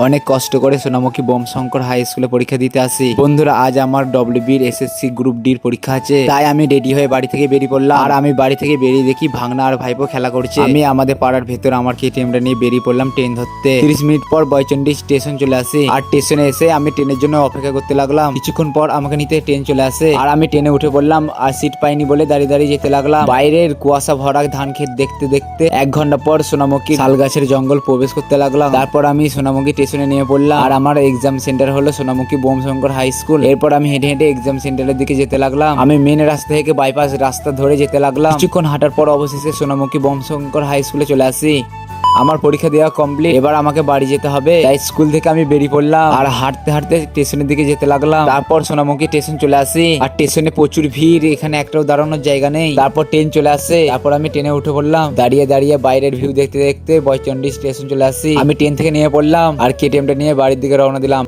অনেক কষ্ট করে সোনামুখী বোমশঙ্কর হাই স্কুলে পরীক্ষা দিতে আসি। বন্ধুরা, আজ আমার ডব্লিউবির এসএসসি গ্রুপ ডির পরীক্ষা আছে, তাই আমি রেডি হয়ে বাড়ি থেকে বেরিয়ে পড়লাম। আর আমি বাড়ি থেকে বেরিয়ে দেখি ভাগনা আর ভাইপো খেলা করছে। আমি আমাদের পাড়ার ভেতর আমার কেটিএমটা নিয়ে বেরিয়ে পড়লাম ট্রেন ধরতে। 30 মিনিট পর বয়চন্ডী স্টেশন চলে আসি। আর স্টেশনে এসে আমি ট্রেনের জন্য অপেক্ষা করতে লাগলাম। কিছুক্ষণ পর আমাকে নিতে ট্রেন চলে আসে আর আমি ট্রেনে উঠে পড়লাম। আর সিট পাইনি বলে দাঁড়িয়ে দাঁড়িয়ে যেতে লাগলাম। বাইরের কুয়াশা ভরা ধান ক্ষেত দেখতে দেখতে 1 ঘন্টা পর সোনামুখী শাল গাছের জঙ্গল প্রবেশ করতে লাগলাম। তারপর আমি সোনামুখী স্টেশনে নিয়ে পড়লাম। আর আমার এক্সাম সেন্টার হলো সোনামুখী বোমশঙ্কর হাই স্কুল। এরপর আমি হেঁটে হেঁটে এক্সাম সেন্টারের দিকে যেতে লাগলাম। আমি মেন রাস্তা থেকে বাইপাস রাস্তা ধরে যেতে লাগলাম। কিছুক্ষণ হাঁটার পর অবশেষে সোনামুখী বোমশঙ্কর হাই স্কুলে চলে আসি। আমার পরীক্ষা দেওয়া কমপ্লিট, এবার আমাকে বাড়ি যেতে হবে। তাই স্কুল থেকে আমি বেরিয়ে পড়লাম আর হাঁটতে হাঁটতে স্টেশনের দিকে যেতে লাগলাম। তারপর সোনামুখী স্টেশন চলে আসি। আর স্টেশনে প্রচুর ভিড়, এখানে একটাও দাঁড়ানোর জায়গা নেই। তারপর ট্রেন চলে আসে। তারপর আমি ট্রেনে উঠে পড়লাম। দাঁড়িয়ে দাঁড়িয়ে বাইরের ভিউ দেখতে দেখতে বয়চন্ডী স্টেশন চলে আসি। আমি ট্রেন থেকে নিয়ে পড়লাম আর কেটিএমটা নিয়ে বাড়ির দিকে রওনা দিলাম।